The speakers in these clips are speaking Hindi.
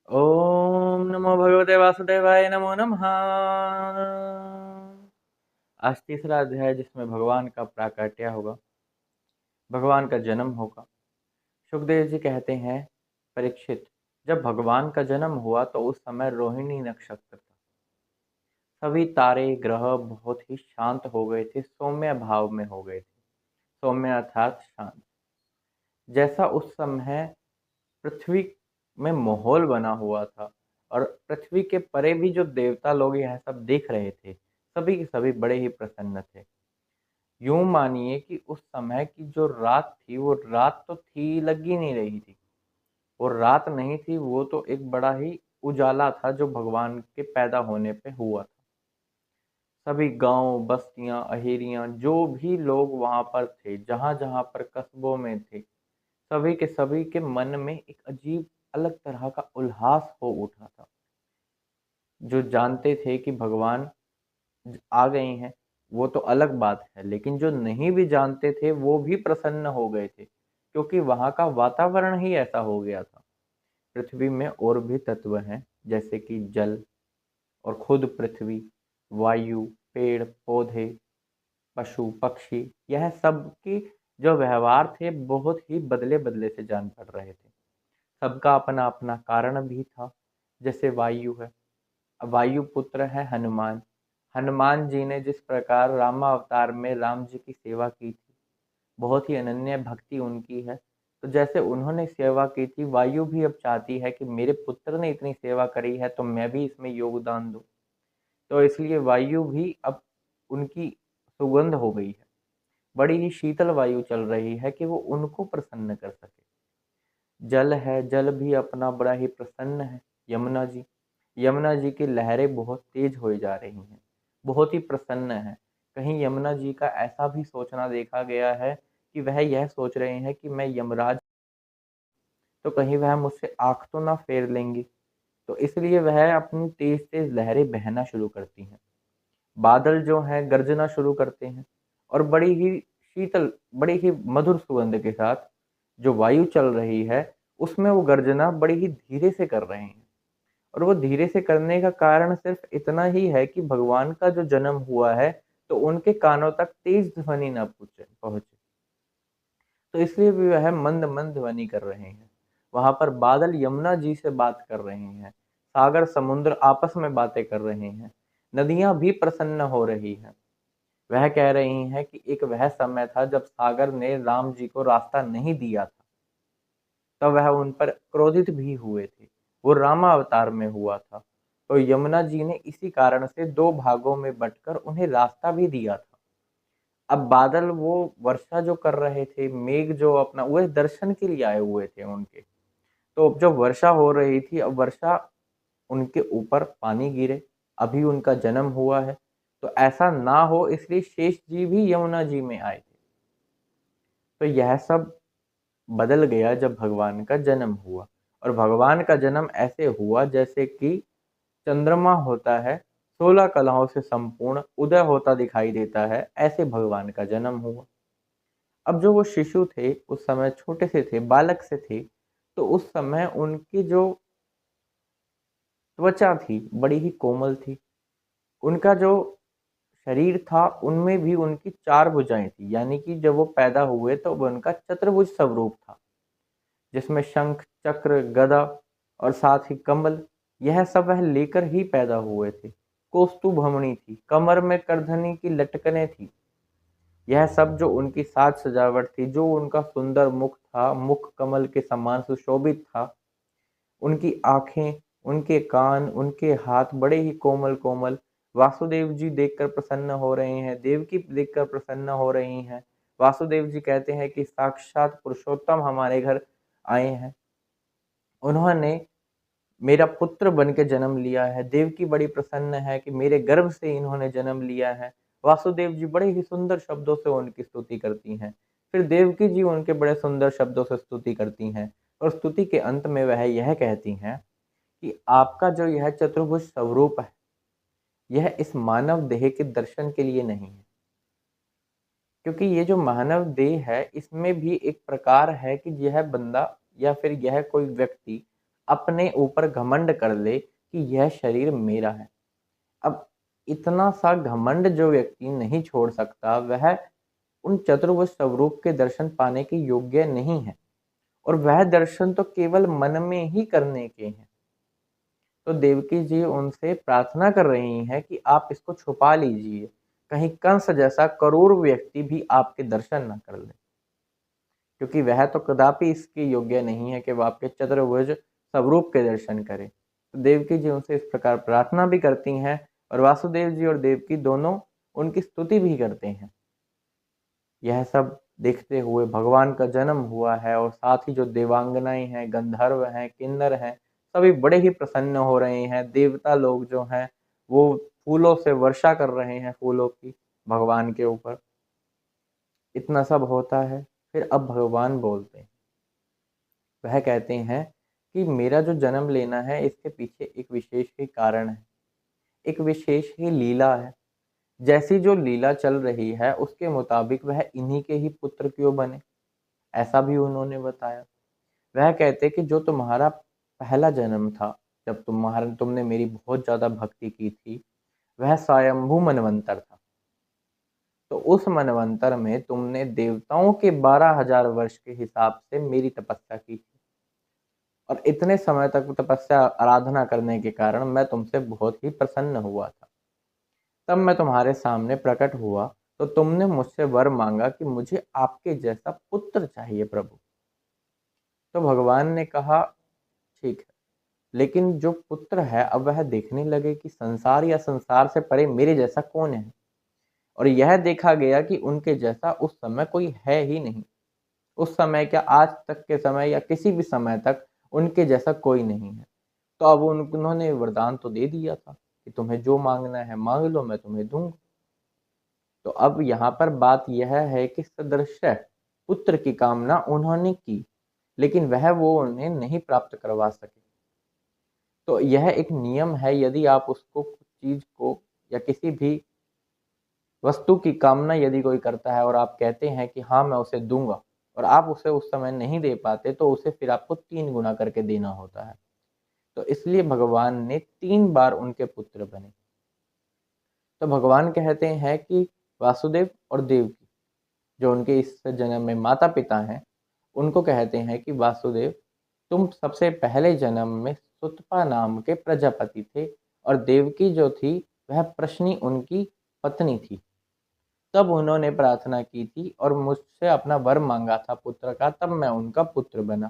ओम नमो भगवते वासुदेवाय नमो नमः। आज तीसरा अध्याय जिसमें भगवान का प्राकट्य होगा, भगवान का जन्म होगा। सुखदेव जी कहते हैं, परीक्षित, जब भगवान का जन्म हुआ तो उस समय रोहिणी नक्षत्र था। सभी तारे ग्रह बहुत ही शांत हो गए थे, सौम्य भाव में हो गए थे। सौम्य अर्थात शांत। जैसा उस समय पृथ्वी में माहौल बना हुआ था और पृथ्वी के परे भी जो देवता लोग यह सब देख रहे थे, सभी के सभी बड़े ही प्रसन्न थे। यूं मानिए कि उस समय की जो रात थी वो रात तो थी, लग ही नहीं रही थी। वो रात नहीं थी, वो तो एक बड़ा ही उजाला था जो भगवान के पैदा होने पे हुआ था। सभी गांव बस्तियां अहेरियां जो भी लोग वहां पर थे, जहां जहां पर कस्बों में थे, सभी के सभी के मन में एक अजीब अलग तरह का उल्लास हो उठा था। जो जानते थे कि भगवान आ गए हैं वो तो अलग बात है, लेकिन जो नहीं भी जानते थे वो भी प्रसन्न हो गए थे, क्योंकि वहां का वातावरण ही ऐसा हो गया था। पृथ्वी में और भी तत्व हैं, जैसे कि जल और खुद पृथ्वी, वायु, पेड़ पौधे, पशु पक्षी, यह सब की जो व्यवहार थे बहुत ही बदले बदले से जान पड़ रहे थे। सबका अपना अपना कारण भी था। जैसे वायु है, वायु पुत्र है हनुमान। हनुमान जी ने जिस प्रकार रामावतार में राम जी की सेवा की थी, बहुत ही अनन्य भक्ति उनकी है। तो जैसे उन्होंने सेवा की थी, वायु भी अब चाहती है कि मेरे पुत्र ने इतनी सेवा करी है तो मैं भी इसमें योगदान दूं। तो इसलिए वायु भी अब उनकी सुगंध हो गई है। बड़ी ही शीतल वायु चल रही है कि वो उनको प्रसन्न कर सके। जल है, जल भी अपना बड़ा ही प्रसन्न है। यमुना जी, यमुना जी की लहरें बहुत तेज हो जा रही हैं, बहुत ही प्रसन्न है। कहीं यमुना जी का ऐसा भी सोचना देखा गया है कि वह यह सोच रहे हैं कि मैं यमराज, तो कहीं वह मुझसे आंख तो ना फेर लेंगी। तो इसलिए वह अपनी तेज तेज लहरें बहना शुरू करती हैं। बादल जो है गर्जना शुरू करते हैं, और बड़ी ही शीतल, बड़ी ही मधुर सुगंध के साथ जो वायु चल रही है, उसमें वो गर्जना बड़ी ही धीरे से कर रहे हैं। और वो धीरे से करने का कारण सिर्फ इतना ही है कि भगवान का जो जन्म हुआ है, तो उनके कानों तक तेज ध्वनि ना पहुंचे। तो इसलिए भी वह मंद मंद ध्वनि कर रहे हैं। वहां पर बादल यमुना जी से बात कर रहे हैं, सागर समुद्र आपस में बातें कर रहे हैं, नदियां भी प्रसन्न हो रही हैं। वह कह रही हैं कि एक वह समय था जब सागर ने राम जी को रास्ता नहीं दिया था, तब वह उन पर क्रोधित भी हुए थे। वो रामावतार में हुआ था। तो यमुना जी ने इसी कारण से दो भागों में बंटकर उन्हें रास्ता भी दिया था। अब बादल वो वर्षा जो कर रहे थे, मेघ जो अपना वह दर्शन के लिए आए हुए थे उनके। तो अब जो वर्षा हो रही थी, अब वर्षा उनके ऊपर पानी गिरे। अभी उनका जन्म हुआ है, तो ऐसा ना हो इसलिए शेष जी भी यमुना जी में आए थे। तो यह सब बदल गया जब भगवान का जन्म हुआ। और भगवान का जन्म ऐसे हुआ जैसे कि चंद्रमा होता है, 16 कलाओं से संपूर्ण उदय होता दिखाई देता है, ऐसे भगवान का जन्म हुआ। अब जो वो शिशु थे, उस समय छोटे से थे, बालक से थे, तो उस समय उनकी जो त्वचा थी बड़ी ही कोमल थी। उनका जो शरीर था उनमें भी उनकी 4 भुजाएं थी, यानी कि जब वो पैदा हुए तो वो उनका चतुर्भुज स्वरूप था, जिसमें शंख चक्र गदा और साथ ही कमल, यह सब वह लेकर ही पैदा हुए थे। कौस्तुभमणि थी, कमर में करधनी की लटकनें थी। यह सब जो उनकी साज सजावट थी, जो उनका सुंदर मुख था, मुख कमल के समान सुशोभित था। उनकी आंखें, उनके कान, उनके हाथ बड़े ही कोमल कोमल। वासुदेव जी देखकर प्रसन्न हो रहे हैं, देवकी देखकर प्रसन्न हो रही हैं। वासुदेव जी कहते हैं कि साक्षात पुरुषोत्तम हमारे घर आए हैं, उन्होंने मेरा पुत्र बन के जन्म लिया है। देवकी बड़ी प्रसन्न है कि मेरे गर्भ से इन्होंने जन्म लिया है। वासुदेव जी बड़े ही सुंदर शब्दों से उनकी स्तुति करती हैं। फिर देवकी जी उनके बड़े सुंदर शब्दों से स्तुति करती हैं, और स्तुति के अंत में वह यह कहती हैं कि आपका जो यह चतुर्भुज स्वरूप है, यह इस मानव देह के दर्शन के लिए नहीं है, क्योंकि ये जो मानव देह है इसमें भी एक प्रकार है कि यह बंदा या फिर यह कोई व्यक्ति अपने ऊपर घमंड कर ले कि यह शरीर मेरा है। अब इतना सा घमंड जो व्यक्ति नहीं छोड़ सकता, वह उन चतुर्भुज स्वरूप के दर्शन पाने के योग्य नहीं है, और वह दर्शन तो केवल मन में ही करने के हैं। तो देवकी जी उनसे प्रार्थना कर रही हैं कि आप इसको छुपा लीजिए, कहीं कंस जैसा क्रूर व्यक्ति भी आपके दर्शन न कर ले, क्योंकि वह तो कदापि इसके योग्य नहीं है कि वह आपके चतुर्भुज स्वरूप के दर्शन करे। तो देवकी जी उनसे इस प्रकार प्रार्थना भी करती हैं, और वासुदेव जी और देवकी दोनों उनकी स्तुति भी करते हैं। यह सब देखते हुए भगवान का जन्म हुआ है, और साथ ही जो देवांगनाएं हैं, गंधर्व हैं, किन्नर हैं, सभी बड़े ही प्रसन्न हो रहे हैं। देवता लोग जो हैं वो फूलों से वर्षा कर रहे हैं, फूलों की भगवान के ऊपर। इतना सब होता है, फिर अब भगवान बोलते हैं। वह कहते हैं कि मेरा जो जन्म लेना है इसके पीछे एक विशेष ही कारण है, एक विशेष ही लीला है। जैसी जो लीला चल रही है उसके मुताबिक वह इन्हीं के ही पुत्र क्यों बने, ऐसा भी उन्होंने बताया। वह कहते कि जो तुम्हारा पहला जन्म था, जब तुमने मेरी बहुत ज़्यादा भक्ति की थी, वह स्वयंभू मनवंतर था। तो उस मनवंतर में तुमने देवताओं के 12,000 वर्ष के हिसाब से मेरी तपस्या की थी, और इतने समय तक तपस्या आराधना करने के कारण मैं तुमसे बहुत ही प्रसन्न हुआ था। तब मैं तुम्हारे सामने प्रकट हुआ तो तुमने मुझसे वर मांगा कि मुझे आपके जैसा पुत्र चाहिए प्रभु। तो भगवान ने कहा ठीक है, लेकिन जो पुत्र है अब वह देखने लगे कि संसार या संसार से परे मेरे जैसा कौन है, और यह देखा गया कि उनके जैसा उस समय कोई है ही नहीं। उस समय क्या, आज तक के समय या किसी भी समय तक उनके जैसा कोई नहीं है। तो अब उन्होंने वरदान तो दे दिया था कि तुम्हें जो मांगना है मांग लो, मैं तुम्हें दूंगा। तो अब यहाँ पर बात यह है कि सदृश पुत्र की कामना उन्होंने की, लेकिन वह वो उन्हें नहीं प्राप्त करवा सके। तो यह एक नियम है, यदि आप उसको कुछ चीज को या किसी भी वस्तु की कामना यदि कोई करता है और आप कहते हैं कि हाँ मैं उसे दूंगा, और आप उसे उस समय नहीं दे पाते, तो उसे फिर आपको 3 गुना करके देना होता है। तो इसलिए भगवान ने 3 बार उनके पुत्र बने। तो भगवान कहते हैं कि वासुदेव और देवकी, जो उनके इस जन्म में माता पिता हैं, उनको कहते हैं कि वासुदेव, तुम सबसे पहले जन्म में सुतपा नाम के प्रजापति थे, और देवकी जो थी वह प्रश्नी उनकी पत्नी थी। तब उन्होंने प्रार्थना की थी और मुझसे अपना वर मांगा था पुत्र का, तब मैं उनका पुत्र बना।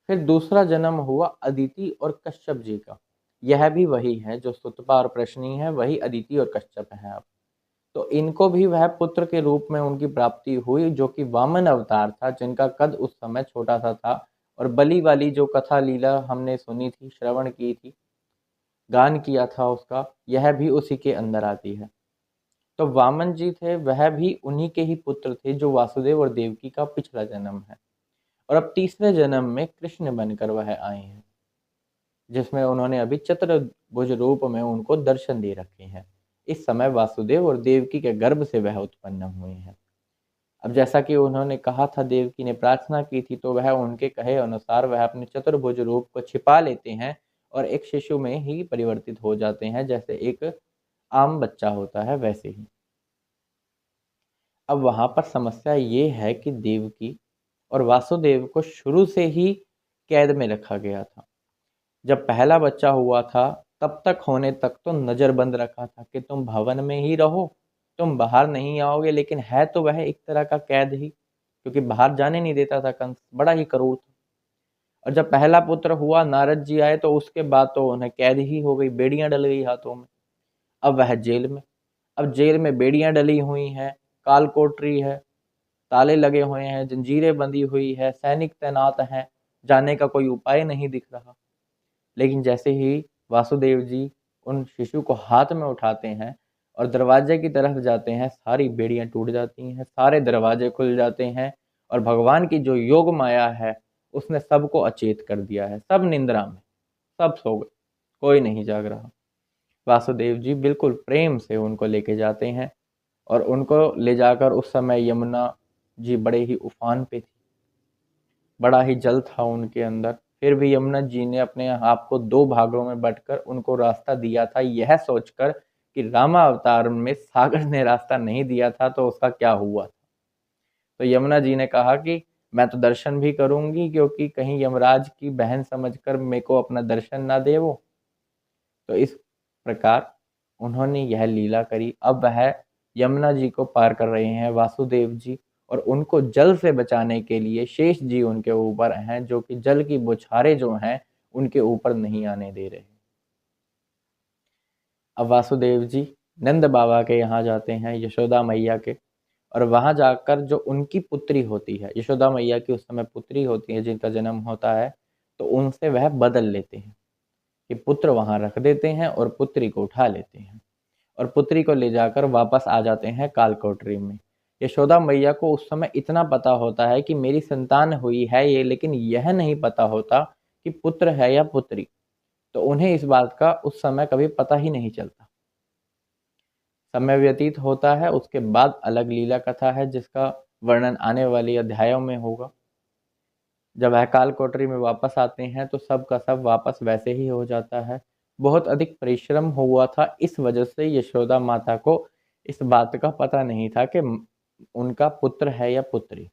फिर दूसरा जन्म हुआ अदिति और कश्यप जी का। यह भी वही है, जो सुतपा और प्रश्नी है वही अदिति और कश्यप है। अब तो इनको भी वह पुत्र के रूप में उनकी प्राप्ति हुई, जो कि वामन अवतार था, जिनका कद उस समय छोटा सा था। और बलि वाली जो कथा लीला हमने सुनी थी, श्रवण की थी, गान किया था उसका, यह भी उसी के अंदर आती है। तो वामन जी थे, वह भी उन्हीं के ही पुत्र थे, जो वासुदेव और देवकी का पिछला जन्म है। और अब तीसरे जन्म में कृष्ण बनकर वह आए हैं, जिसमें उन्होंने अभी चतुर्भुज रूप में उनको दर्शन दे रखे हैं। इस समय वासुदेव और देवकी के गर्भ से वह उत्पन्न हुए हैं। अब जैसा कि उन्होंने कहा था, देवकी ने प्रार्थना की थी, तो वह उनके कहे अनुसार वह अपने चतुर्भुज रूप को छिपा लेते हैं और एक शिशु में ही परिवर्तित हो जाते हैं, जैसे एक आम बच्चा होता है वैसे ही। अब वहां पर समस्या ये है कि देवकी और वासुदेव को शुरू से ही कैद में रखा गया था। जब पहला बच्चा हुआ था तब तक होने तक तो नजरबंद रखा था कि तुम भवन में ही रहो, तुम बाहर नहीं आओगे। लेकिन है तो वह एक तरह का कैद ही, क्योंकि बाहर जाने नहीं देता था कंस, बड़ा ही क्रूर था। और जब पहला पुत्र हुआ, नारद जी आए, तो उसके बाद तो उन्हें कैद ही हो गई, बेड़ियां डल गई हाथों में। अब वह जेल में, अब जेल में बेड़ियां डली हुई हैं, काल कोठरी है, ताले लगे हुए हैं, जंजीरें बंधी हुई है, सैनिक तैनात हैं, जाने का कोई उपाय नहीं दिख रहा। लेकिन जैसे ही वासुदेव जी उन शिशु को हाथ में उठाते हैं और दरवाजे की तरफ जाते हैं, सारी बेड़ियां टूट जाती हैं, सारे दरवाजे खुल जाते हैं, और भगवान की जो योग माया है उसने सबको अचेत कर दिया है। सब निंद्रा में, सब सो गए, कोई नहीं जाग रहा। वासुदेव जी बिल्कुल प्रेम से उनको लेके जाते हैं, और उनको ले जाकर, उस समय यमुना जी बड़े ही उफान पे थी, बड़ा ही जल था उनके अंदर, फिर भी यमुना जी ने अपने आप को 2 भागों में बँटकर उनको रास्ता दिया था, यह सोचकर कि रामावतार में सागर ने रास्ता नहीं दिया था तो उसका क्या हुआ। तो यमुना जी ने कहा कि मैं तो दर्शन भी करूँगी, क्योंकि कहीं यमराज की बहन समझकर मेरे को अपना दर्शन ना दे वो। तो इस प्रकार उन्होंने यह लीला करी। अब वह यमुना जी को पार कर रहे हैं वासुदेव जी, और उनको जल से बचाने के लिए शेष जी उनके ऊपर हैं, जो कि जल की बौछारें जो हैं उनके ऊपर नहीं आने दे रहे। अब वासुदेव जी नंद बाबा के यहाँ जाते हैं, यशोदा मैया के, और वहां जाकर जो उनकी पुत्री होती है, यशोदा मैया की उस समय पुत्री होती है जिनका जन्म होता है, तो उनसे वह बदल लेते हैं कि पुत्र वहां रख देते हैं और पुत्री को उठा लेते हैं, और पुत्री को ले जाकर वापस आ जाते हैं कालकोठरी में। यशोदा मैया को उस समय इतना पता होता है कि मेरी संतान हुई है ये, लेकिन यह नहीं पता होता कि पुत्र है या पुत्री। तो उन्हें इस बात का उस समय कभी पता ही नहीं चलता। समय व्यतीत होता है, उसके बाद अलग लीला कथा है जिसका वर्णन आने वाले अध्यायों में होगा। जब वह कालकोठरी में वापस आते हैं तो सब का सब वापस वैसे ही हो जाता है। बहुत अधिक परिश्रम हुआ था, इस वजह से यशोदा माता को इस बात का पता नहीं था कि उनका पुत्र है या पुत्री।